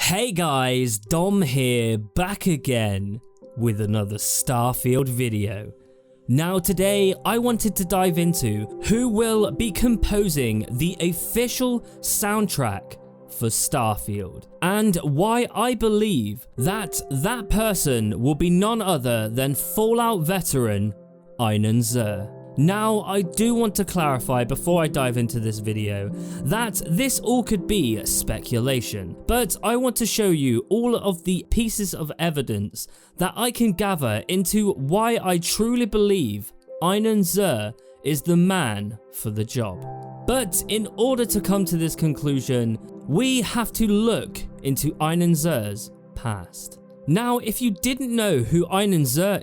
Hey guys, Dom here, back again with another Starfield video. Now today I wanted to dive into who will be composing the official soundtrack for Starfield and why I believe that that person will be none other than Fallout veteran Inon Zur. Now, I do want to clarify before I dive into this video that this all could be speculation, but I want to show you all of the pieces of evidence that I can gather into why I truly believe Inon Zur is the man for the job. But in order to come to this conclusion, we have to look into Inon Zur's past. Now, if you didn't know who Inon Zur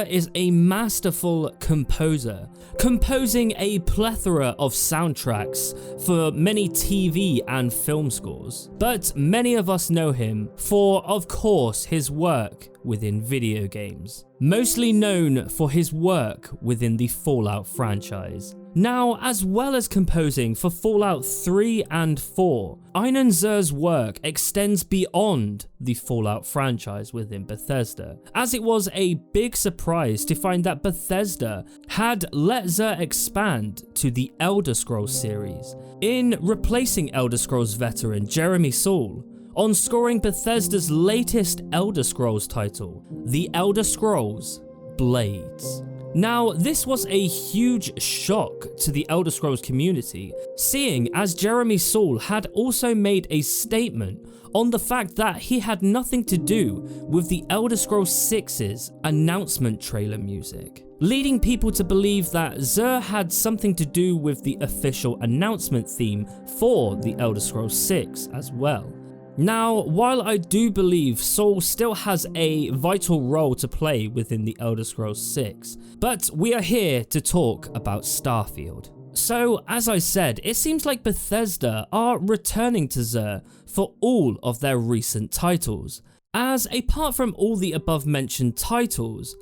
is a masterful composer, composing a plethora of soundtracks for many TV and film scores. But many of us know him for, of course, his work within video games, mostly known for his work within the Fallout franchise. Now, as well as composing for Fallout 3 and 4, Inon Zur's work extends beyond the Fallout franchise within Bethesda, as it was a big surprise to find that Bethesda had let Zur expand to the Elder Scrolls series, in replacing Elder Scrolls veteran Jeremy Soule on scoring Bethesda's latest Elder Scrolls title, The Elder Scrolls Blades. Now, this was a huge shock to the Elder Scrolls community, seeing as Jeremy Soule had also made a statement on the fact that he had nothing to do with the Elder Scrolls 6's announcement trailer music, leading people to believe that Zur had something to do with the official announcement theme for the Elder Scrolls 6 as well. Now, while I do believe Soule still has a vital role to play within the Elder Scrolls 6, but we are here to talk about Starfield. So, as I said, it seems like Bethesda are returning to Zur for all of their recent titles, as apart from all the above mentioned titles,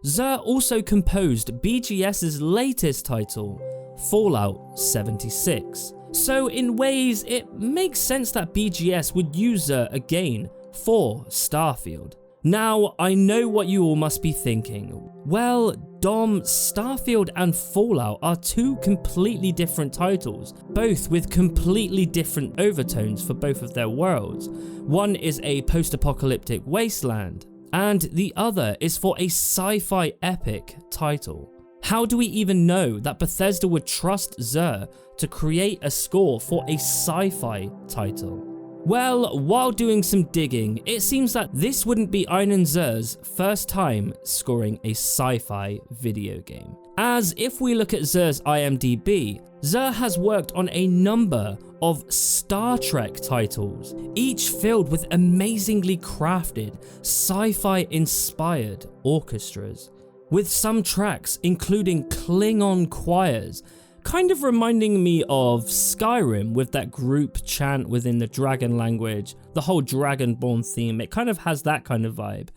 Zur also composed BGS's latest title, Fallout 76. So in ways, it makes sense that BGS would use Zur again for Starfield. Now, I know what you all must be thinking. Well, Dom, Starfield and Fallout are two completely different titles, both with completely different overtones for both of their worlds. One is a post-apocalyptic wasteland, and the other is for a sci-fi epic title. How do we even know that Bethesda would trust Zur to create a score for a sci-fi title? Well, while doing some digging, it seems that this wouldn't be Inon Zur's first time scoring a sci-fi video game. As if we look at Zur's IMDb, Zur has worked on a number of Star Trek titles, each filled with amazingly crafted, sci-fi inspired orchestras, with some tracks including Klingon choirs, kind of reminding me of Skyrim with that group chant within the dragon language, the whole Dragonborn theme. It kind of has that kind of vibe.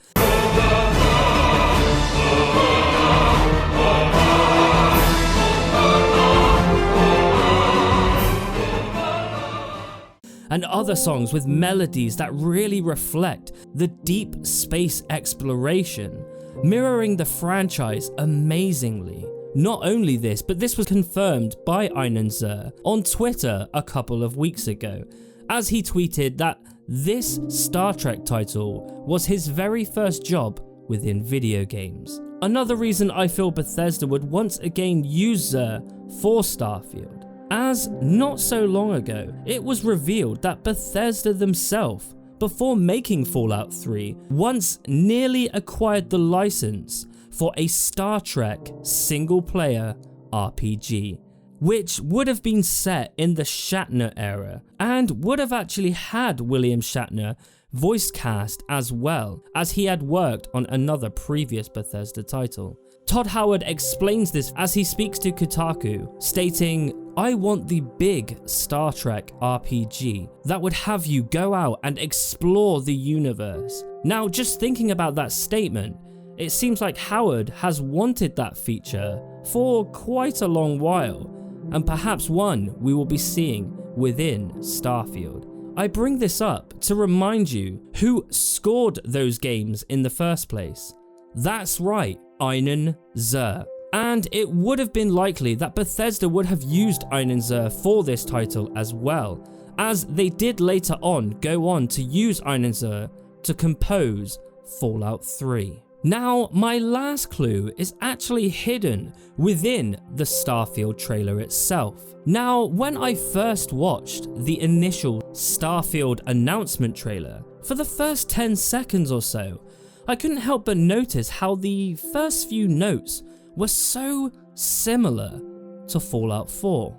And other songs with melodies that really reflect the deep space exploration, mirroring the franchise amazingly. Not only this, but this was confirmed by Inon Zur on Twitter a couple of weeks ago, as he tweeted that this Star Trek title was his very first job within video games. Another reason I feel Bethesda would once again use Zur for Starfield, as not so long ago it was revealed that Bethesda themselves, before making Fallout 3, once nearly acquired the license for a Star Trek single-player RPG, which would have been set in the Shatner era, and would have actually had William Shatner voice cast as well, as he had worked on another previous Bethesda title. Todd Howard explains this as he speaks to Kotaku, stating, "I want the big Star Trek RPG that would have you go out and explore the universe." Now, just thinking about that statement, it seems like Howard has wanted that feature for quite a long while, and perhaps one we will be seeing within Starfield. I bring this up to remind you who scored those games in the first place. That's right, Inon Zur. And it would have been likely that Bethesda would have used Inon Zur for this title as well, as they did later on go on to use Inon Zur to compose Fallout 3. Now, my last clue is actually hidden within the Starfield trailer itself. Now, when I first watched the initial Starfield announcement trailer, for the first 10 seconds or so, I couldn't help but notice how the first few notes were so similar to Fallout 4.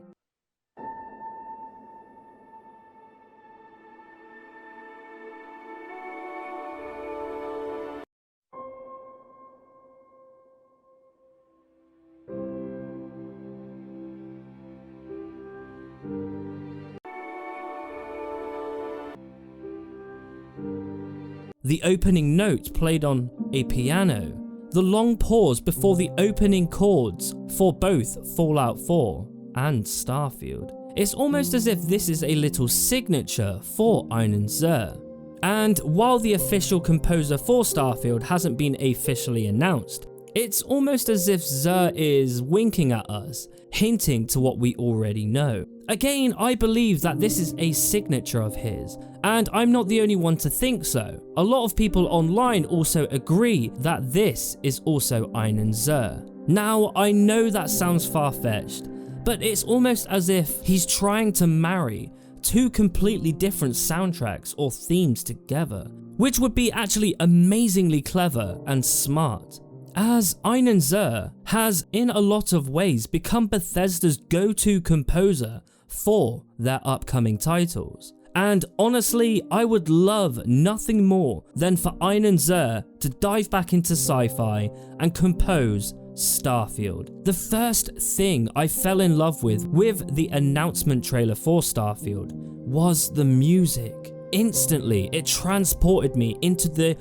The opening note played on a piano, the long pause before the opening chords for both Fallout 4 and Starfield. It's almost as if this is a little signature for Inon Zur. And while the official composer for Starfield hasn't been officially announced, it's almost as if Zur is winking at us, hinting to what we already know. Again, I believe that this is a signature of his, and I'm not the only one to think so. A lot of people online also agree that this is also Inon Zur. Now, I know that sounds far-fetched, but it's almost as if he's trying to marry two completely different soundtracks or themes together, which would be actually amazingly clever and smart, as Inon Zur has in a lot of ways become Bethesda's go-to composer for their upcoming titles. And honestly, I would love nothing more than for Inon Zur to dive back into sci-fi and compose Starfield. The first thing I fell in love with the announcement trailer for Starfield was the music. Instantly, it transported me into the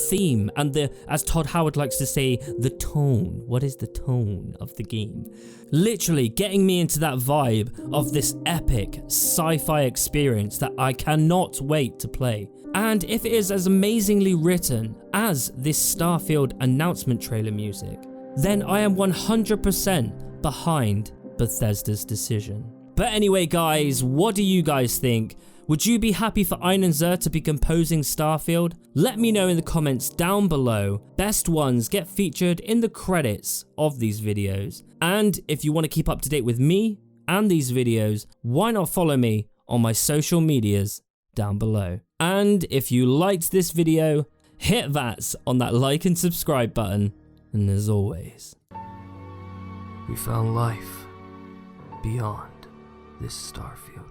theme and as Todd Howard likes to say, the tone. What is the tone of the game? Literally getting me into that vibe of this epic sci-fi experience that I cannot wait to play. And if it is as amazingly written as this Starfield announcement trailer music, then I am 100% behind Bethesda's decision. But anyway guys, what do you guys think? Would you be happy for Inon Zur to be composing Starfield? Let me know in the comments down below. Best ones get featured in the credits of these videos. And if you want to keep up to date with me and these videos, why not follow me on my social medias down below. And if you liked this video, hit that on that like and subscribe button. And as always, we found life beyond this Starfield.